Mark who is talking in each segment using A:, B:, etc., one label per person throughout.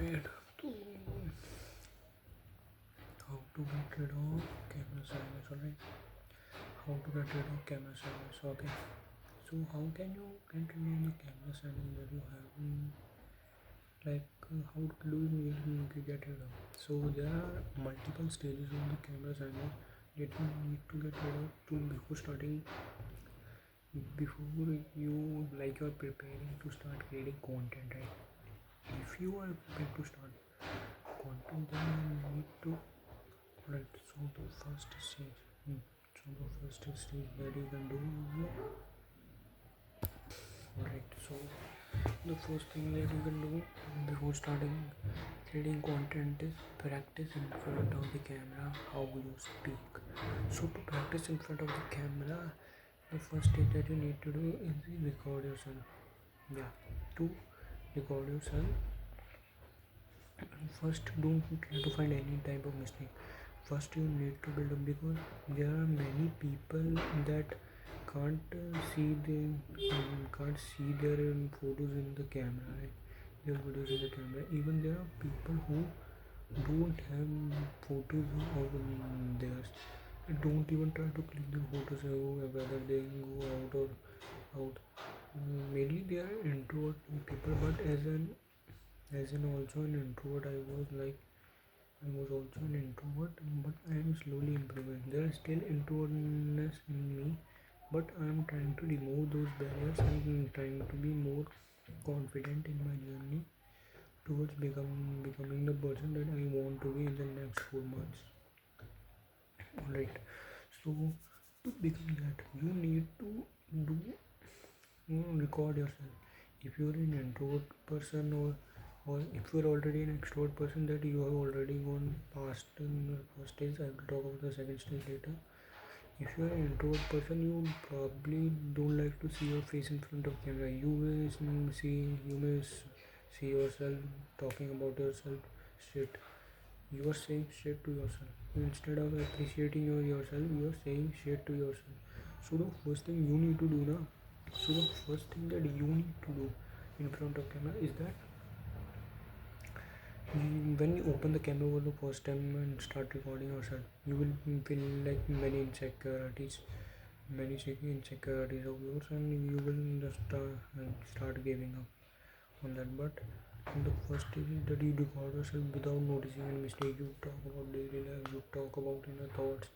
A: wait. How to get rid of camera shyness, alright? How to get rid of camera shyness, okay? So how can you get rid of the camera shyness that you have? How do you need to get rid of? So there are multiple stages of the camera shyness that you need to get rid of before starting. Before you're preparing to start creating content, right? If you are prepared to start content, then you need to, right? So the first stage that you can do is, right? So the first thing that you can do before starting creating content is practice in front of the camera how you speak. So to practice in front of the camera, the first thing that you need to do is record yourself. To record yourself, first don't try to find any type of mistake. First you need to build up, because there are many people that can't see their photos in the camera, right? Their videos in the camera. Even there are people who don't have photos of theirs. They don't even try to click the photos, whether they go out or out. Mainly they are introvert people, but as an also an introvert, I was also an introvert, but I am slowly improving. There is still introvertness in me, but I am trying to remove those barriers and trying to be more confident in my journey towards becoming the person that I want to be in the next 4 months. Alright, so to become that, you need to do record yourself. If you're an introvert person, or if you're already an extrovert person, that you have already gone past in the first stage. I will talk about the second stage later. If you're an introvert person, you probably don't like to see your face in front of camera. You may see yourself talking about yourself shit. You are saying shit to yourself. Instead of appreciating yourself, you are saying shit to yourself. So the first thing you need to do now. So the first thing that you need to do in front of camera is that when you open the camera for the first time and start recording yourself, you will feel like many insecurities of yours, and you will just start giving up on that. But the first thing is that you record yourself without noticing any mistake. You talk about daily life, you talk about inner thoughts,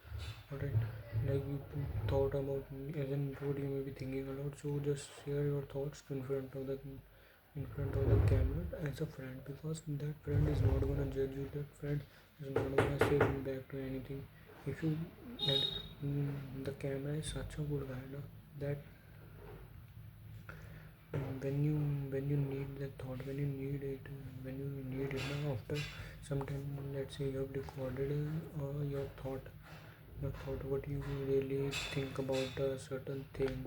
A: alright? Like you thought about, as an introvert you may be thinking a lot, so just share your thoughts in front of the camera as a friend, because that friend is not gonna judge you. That friend is not gonna say back to anything. If you and the camera is such a good guy, no? That when you need that thought, when you need it now, after some time, let's say you have recorded your thought, what you really think about a certain thing,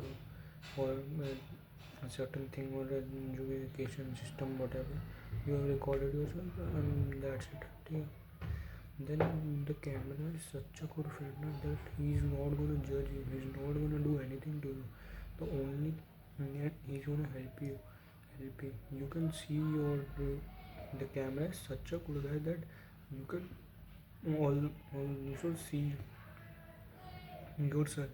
A: or a certain thing, or an education system, whatever you have recorded yourself, and that's it. Yeah. Then the camera is such a good friend that he's not gonna judge you, he's not gonna do anything to you. The only thing he's gonna help you. You can see the camera is such a good guy that you can you should see yourself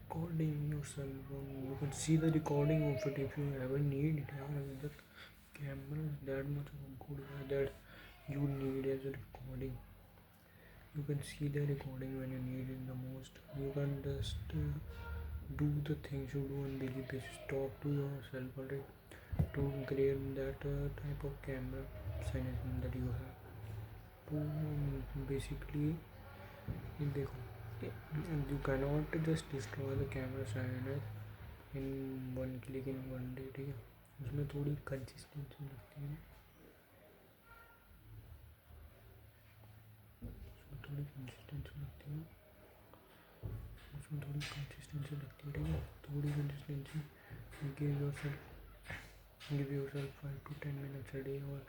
A: recording yourself. You can see the recording of it if you ever need it. The camera is that much of a good guy that you need as a recording. You can see the recording when you need it the most. You can just do the things you do on daily basis. Talk to yourself, alright, to create that type of camera cynism that you have. To basically, देखो, you cannot just destroy the camera shyness in one click, in one day, ठीक है? उसमें थोड़ी consistency लगती है, थोड़ी consistency give yourself 5 to 10 minutes a day, or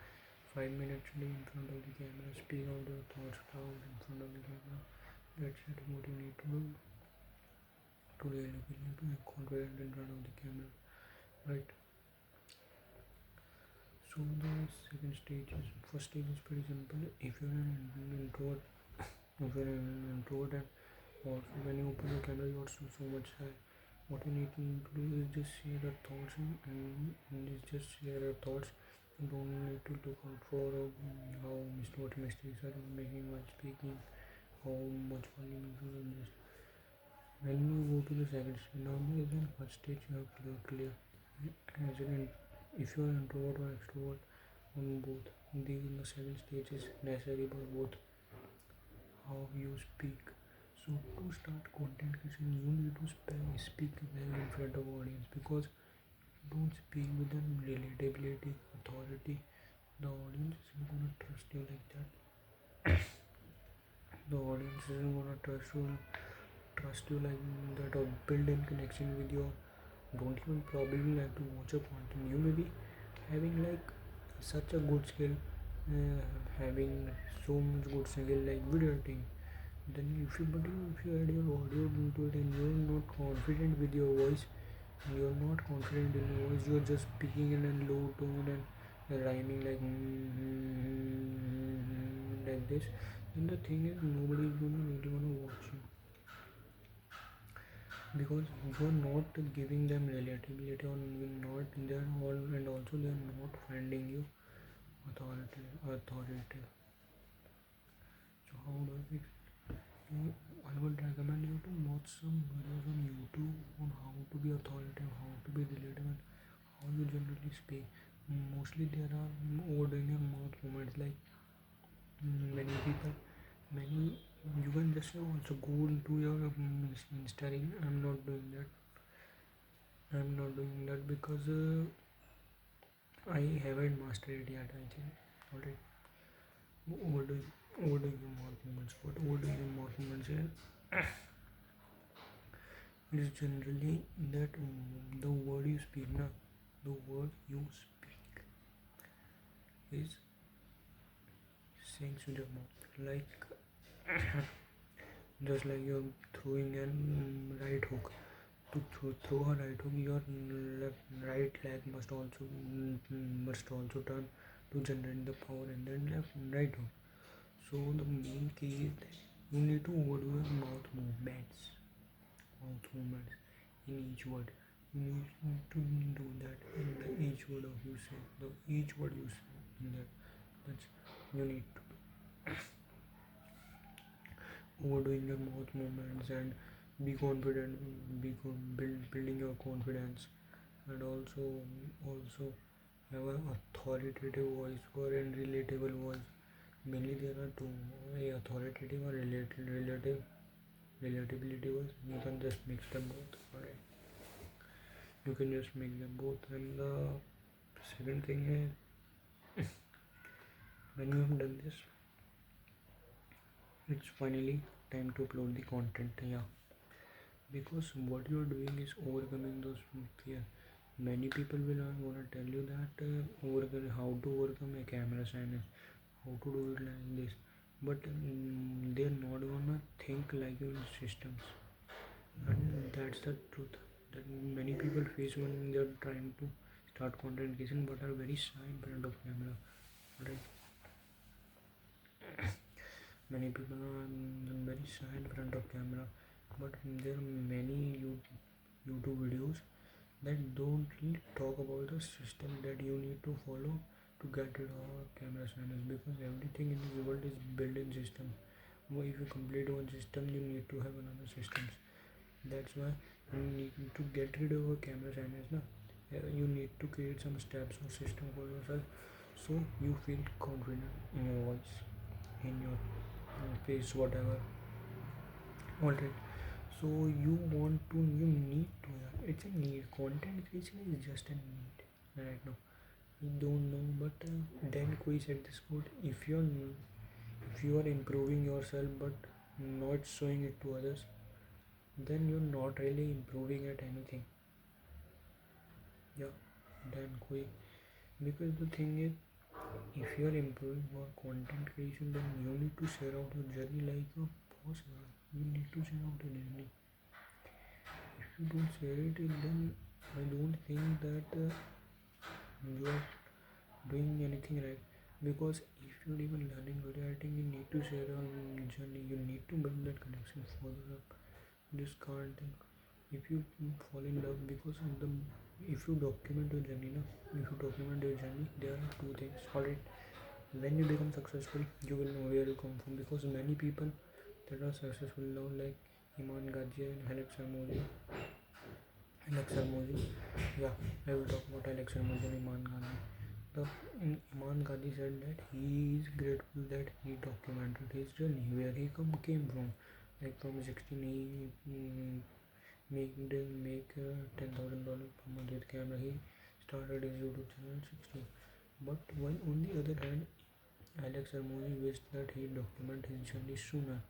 A: 5 minutes a day in front of the camera. Speak out your thoughts loud in front of the camera. That's it, what you need to do to really feel confident in front of the camera, right? So So the second stage is first stage is pretty simple. If you're an introvert, if you're an introvert and also when you open the camera you are so much shy. What you need to do is just share your thoughts and just share your thoughts. You don't need to look out for how what mistakes are you making while speaking, how much volume you should adjust. When you go to the second stage, normally then first stage you have clear. As in, if you are introvert or extrovert, on both. These in the second stage is necessary for both. How you speak. So to start content creation, you need to speak well in front of audience because don't speak with them relatability, authority. The audience isn't gonna trust you like that. The audience isn't gonna trust you like that or build in connection with your. Don't even probably like to watch a content. You may be having like such a good skill, having so much good skill like video editing. Then if you add your audio into it and you're not confident with your voice, you're not confident in your voice, you're just speaking in a low tone and rhyming like like this, then the thing is nobody is gonna really wanna watch you because you're not giving them relatability or you're not they're all and also they're not finding you authoritative. So how do I fix you? I would recommend you to watch some videos on YouTube on how to be authoritative, how to be relatable, how you generally speak. Mostly there are overdoing your mouth movements like many people, many you can just also go into your Insta reel. I'm not doing that because I haven't mastered it yet. I think alright. Overdoing your mouth movements. What overdoing your mouth movements is generally that the word you speak now, the word you speak is saying with your mouth like just like you're throwing a right hook. To throw a right hook, your right leg must also turn to generate the power and then left and right hook. So the main key is that you need to overdo your mouth movements in each word. You need to do that in each word of you say. Each word you say in that. That's you need to overdoing your mouth movements and be confident, building your confidence and also have an authoritative voice or a relatable voice. Mainly there are two, a authoritative or relatability voice. You can just mix them both. Alright. You can just mix them both. And the second thing is when you have done this, it's finally time to upload the content. Yeah. Because what you're doing is overcoming those fear. Many people will want to tell you that how to overcome a camera shyness, how to do it like this, but they're not gonna think like your systems, and that's the truth that many people face when they're trying to start content creation but are very shy in front of camera. Right? Many people are very shy in front of camera, but there are many YouTube videos that don't really talk about the system that you need to follow to get rid of camera shyness because everything in this world is built in system. If you complete one system, you need to have another systems. That's why you need to get rid of a camera shyness. Na? You need to create some steps or system for yourself so you feel confident in your voice, in your face, whatever. Alright. So you need to have it's a need. Content creation is just a need right now. You don't know, but then koi said this quote: if you are improving yourself but not showing it to others, then you're not really improving at anything. Yeah, then koi because the thing is, if you are improving your content creation, then you need to share out your journey like a boss. You need to share out your journey. If you don't share it, then I don't think that you are doing anything right. Because if you're even learning video editing, you need to share your journey, you need to build that connection further up. This can't think if you fall in love because of the if you document your journey no? If you document your journey, there are two things. Alright, when you become successful, you will know where you come from, because many people that are successful now, like Iman Ghazi and Alex Hermosi. Yeah, I will talk about Alex Hermosi and Iman Ghazi. The Iman Ghazi said that he is grateful that he documented his journey, where he came from. Like from 16, he make $10,000 per month with camera. He started his YouTube channel at 16. But while on the other hand, Alex Hermosi wished that he document his journey sooner.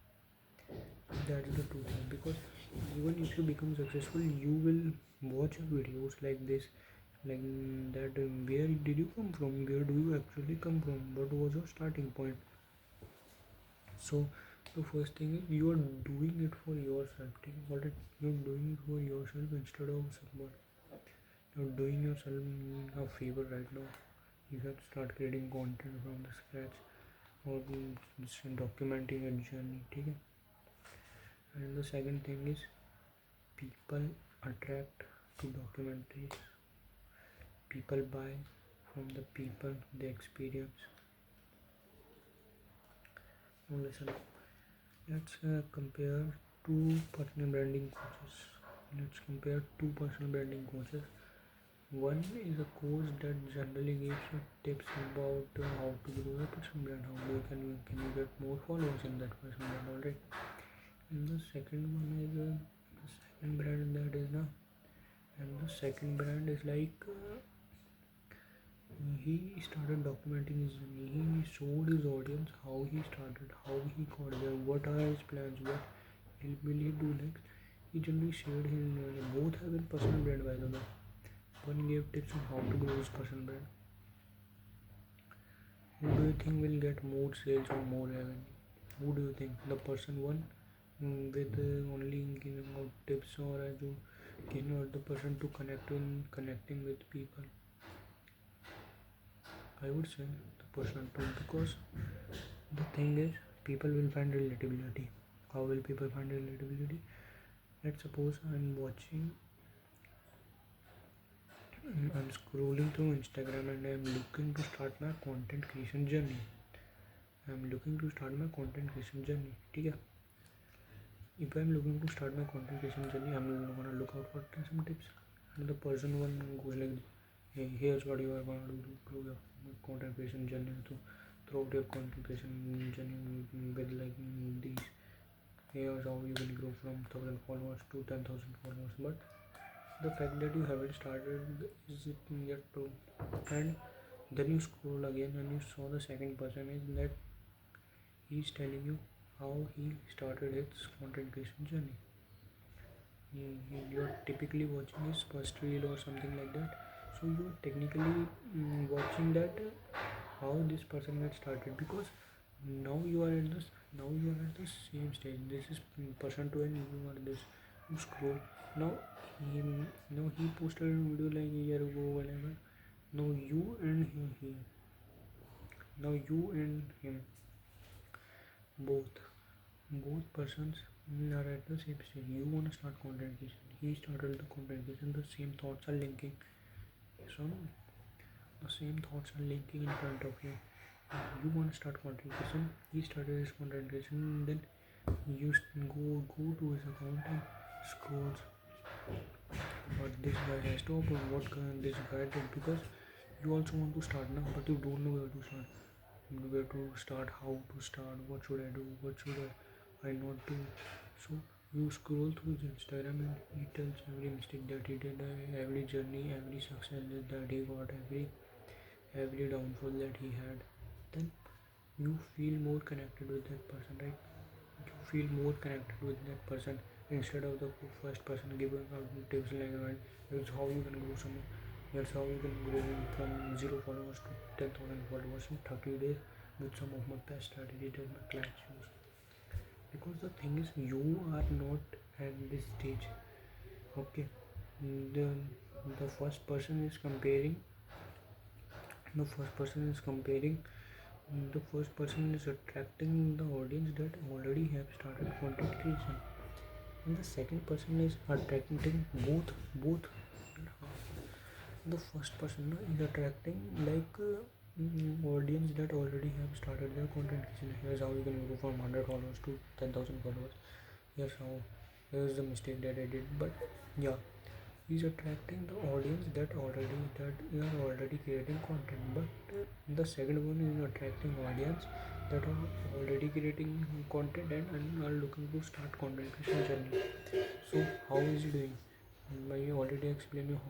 A: That is the truth, because even if you become successful, you will watch videos like this, like that. Where did you come from? Where do you actually come from? What was your starting point? So the first thing is you are doing it for yourself. You're doing it for yourself instead of someone. You're doing yourself a favor right now. You have to start creating content from the scratch, or just documenting your journey. Okay? And the second thing is people attract to documentaries. People buy from the people they experience. Now listen, let's compare two personal branding coaches. Let's compare two personal branding coaches. One is a coach that generally gives you tips about how to grow a personal brand, how you can you get more followers in that personal brand, alright. And the second one is the second brand that is now, and the second brand is like he started documenting his journey. He showed his audience how he started, how he got there, what are his plans, what will he do next. He generally shared his both have a personal brand, by the way. One gave tips on how to grow his personal brand. Who do you think will get more sales or more revenue? Who do you think? The person one with only giving out tips, or as you or the person to connecting with people? I would say the person two, because the thing is people will find relatability. How will people find relatability? Let's suppose I'm scrolling through Instagram and I'm looking to start my content creation journey. Okay? If I'm looking to start my content creation journey, I'm gonna look out for some tips. And the person one goes like, hey, here's what you are gonna do to grow your content creation journey, to throughout your content creation journey with like these. Here's how you will grow from 1,000 followers to 10,000 followers. But the fact that you haven't started is it yet true. And then you scroll again and you saw the second person is that he's telling you how he started his content creation journey. You're typically watching his first reel or something like that, so you're technically watching that how this person got started, because now you are at this now you are at the same stage. This is person two and you are this. You scroll now. he he posted a video like a year ago, whatever. Now you and him, both persons are at the same stage. You want to start content creation, he started the content creation. The same thoughts are linking. So the same thoughts are linking in front of you. You want to start content creation, he started his content creation. Then you go to his account and scrolls what this guy has to open, what this guy did, because you also want to start now, but you don't know where to start, how to start, what should I do, what should I not do. So you scroll through his Instagram and he tells every mistake that he did, every journey, every success that he got, every downfall that he had. Then you feel more connected with that person, right? You feel more connected with that person instead of the first person giving out tips like that. Here's how you can grow someone. Here's how you can grow from 0 followers to 10,000 followers in 30 days with some of my best strategies that my clients use. Because the thing is, you are not at this stage. Okay, the first person is comparing The first person is comparing, the first person is attracting the audience that already have started content creation, and the second person is attracting both. The first person is attracting audience that already have started their content creation. Here's how you can go from 100 followers to 10,000 followers. Here's how, here's the mistake that I did. But yeah, he's attracting the audience that are already creating content. But the second one is attracting audience that are already creating content and are looking to start content creation journey. So how is he doing? I already explained you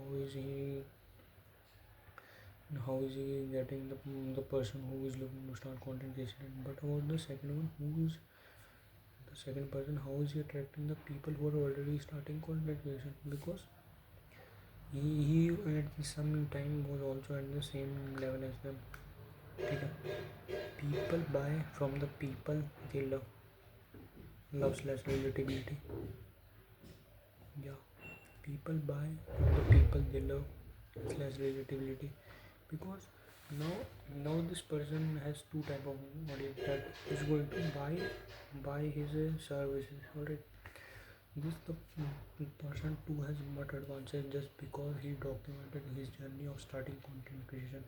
A: how is he getting the person who is looking to start content creation. But about the second one, who is the second person, how is he attracting the people who are already starting content creation? Because he at some time was also at the same level as them. Okay. People buy from the people they love slash relatability. Yeah, people buy from the people they love slash relatability. Because now this person has two type of audience that is going to buy his services. Alright, this the person too has much advantage just because he documented his journey of starting content creation.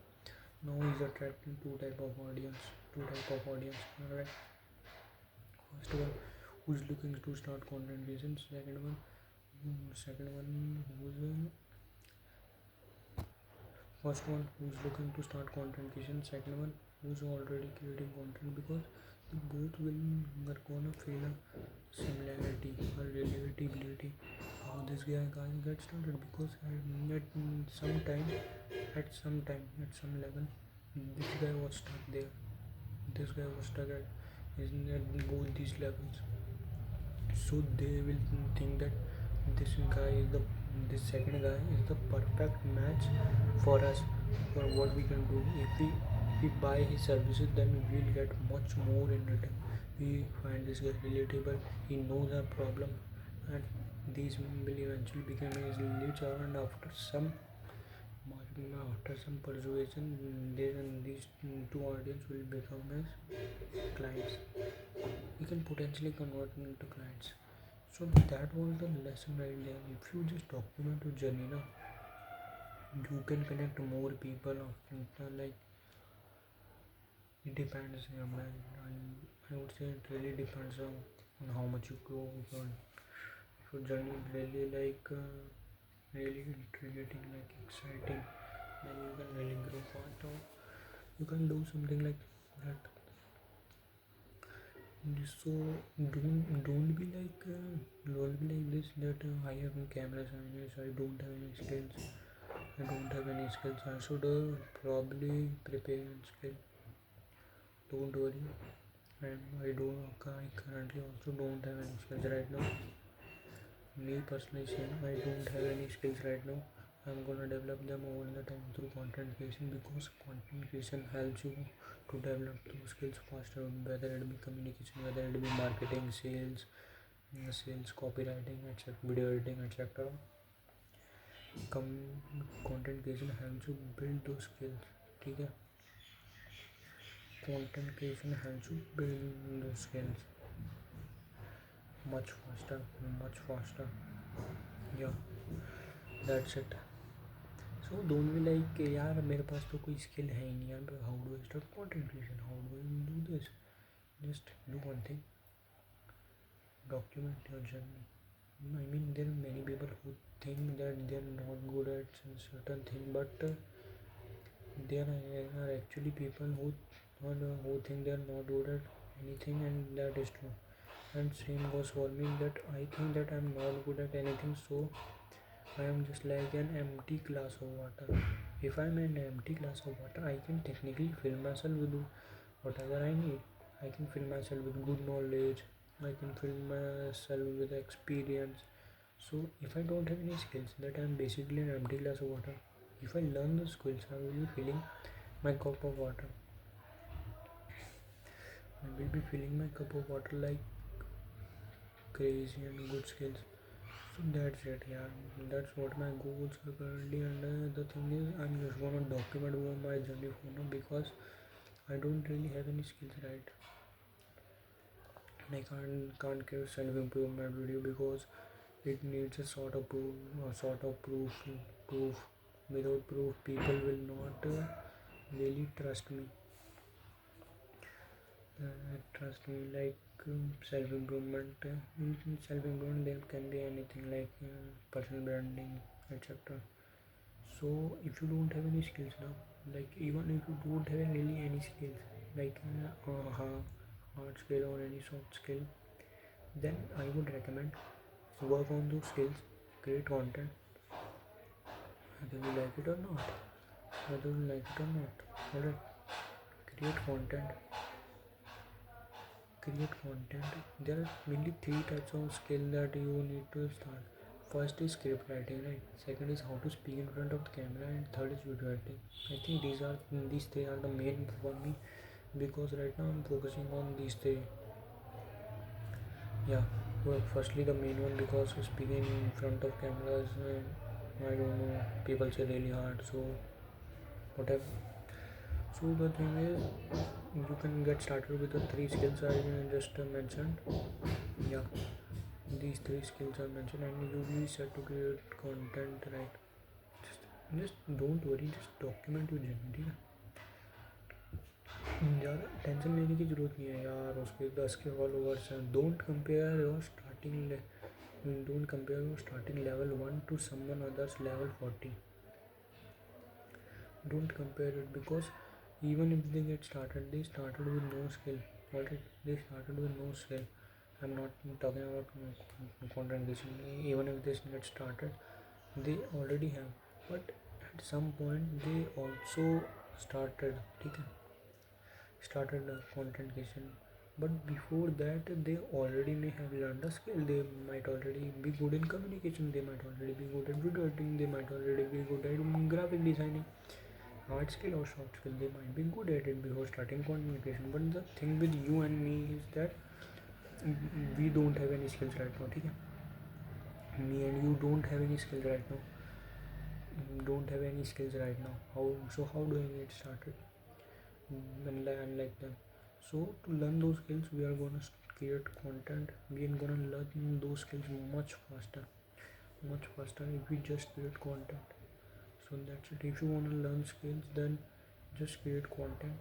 A: Now he's attracting two type of audience. Alright, first one who's looking to start content creation. Second one who's first one who's looking to start content creation. Second one who's already creating content. Because both will are gonna feel a similarity or relatability. How this guy get started, because at some level, this guy was stuck there. This guy was stuck at both these levels. So they will think that this guy is the this second guy is the perfect match for us, for what we can do. If we buy his services, then we'll get much more in return. We find this guy relatable, he knows our problem, and these will eventually become his leads. And after some persuasion, these two audience will become his clients. We can potentially convert them into clients. So that was the lesson right there. If you just document your journey, now you can connect more people. Like, it depends. I would say it really depends on how much you grow. If your journey is really really intriguing, like exciting, then you can really grow fast. Or you can do something like that. So don't be like this, that I have no camera science, I don't have any skills. I should probably prepare and skill. Don't worry. I currently also don't have any skills right now. Me personally saying, I don't have any skills right now. I'm gonna develop them over the time through content creation, because content creation helps you to develop those skills faster, whether it be communication, whether it be marketing, copywriting, etc., video editing, etc. Content creation helps you build those skills. ठीक है, content creation helps you build those skills much faster. Yeah, that's it. So don't be like यार मेरे पास तो कोई skill है ही नहीं यार, how do I start content creation, how do I do this? Just do one thing, document your journey. I mean, there are many people who think that they are not good at certain thing, but there are actually people who think they are not good at anything, and that is true. And same goes for me, that I think that I am not good at anything, so I am just like an empty glass of water. If I am an empty glass of water, I can technically fill myself with whatever I need. I can fill myself with good knowledge, I can fill myself with experience. So if I don't have any skills, that I am basically an empty glass of water. If I learn the skills, I will be filling my cup of water. I will be filling my cup of water like crazy and good skills. So that's it, yeah. That's what my goals are currently, and the thing is, I'm just gonna document my journey for now because I don't really have any skills, right? And I can't create self improvement video because it needs a sort of proof. Without proof, people will not really trust me. Like self improvement. In self improvement, there can be anything like personal branding, etc. So if you don't have any skills now, like even if you don't have really any skills, like hard skill or any soft skill, then I would recommend work on those skills, create content, whether you like it or not. Whether you like it or not. Alright, create content. Create content. There are mainly three types of skill that you need to start. First is script writing, right? Second is how to speak in front of the camera, and third is video editing. I think these three are the main for me because right now I'm focusing on these three. Yeah. Well, firstly the main one because speaking in front of cameras, I don't know. People say really hard, so whatever. So the thing is, you can get started with the three skills I just mentioned. Yeah, these three skills are mentioned, and you will be set to create content, right? Just don't worry, just document your journey, ठीक है? ज़्यादा tension लेने की ज़रूरत नहीं है यार उसके 10 के फॉलोवर्स हैं. Don't compare your starting level 1 to someone others level 40. Don't compare it because even if they get started, they started with no skill. Alright, they started with no skill. I'm not talking about content creation. Even if they get started, they already have. But at some point, they also started. Okay? Started content creation. But before that, they already may have learned a skill. They might already be good in communication. They might already be good at video editing. They might already be good at graphic designing. Hard skill or soft skill, they might be good at it before starting communication. But the thing with you and me is that we don't have any skills right now. Okay? Me and you don't have any skills right now. Don't have any skills right now. How do I get started? Unlike them. So to learn those skills, we are gonna create content. We are gonna learn those skills much faster if we just create content. So that's it. If you wanna learn skills, then just create content.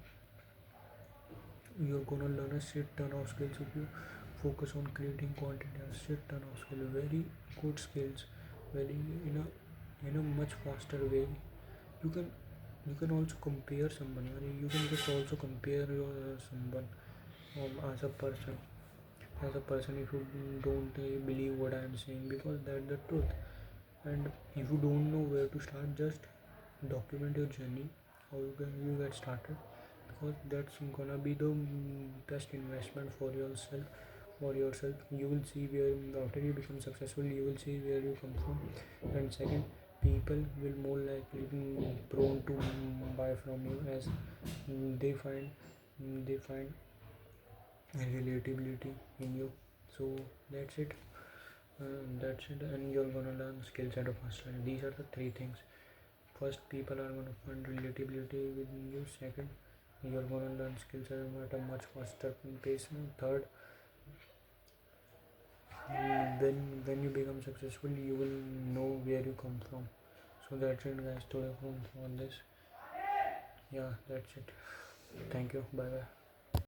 A: You're gonna learn a shit ton of skills if you focus on creating content. A shit ton of skills, very good skills, very in a much faster way. You can also compare someone. You can just also compare your someone as a person. If you don't believe what I am saying, because that's the truth. And if you don't know where to start, just document your journey, how you get started, because that's gonna be the best investment for yourself. You will see where after you become successful, you will see where you come from. And second, people will more likely prone to buy from you as they find relatability in you. So that's it. And you're gonna learn skills at a fast rate. These are the three things. First, people are gonna find relatability with you. Second, you're gonna learn skills at a much faster pace. And third, when you become successful, you will know where you come from. So that's it, guys. Today on this. Yeah, that's it. Thank you. Bye bye.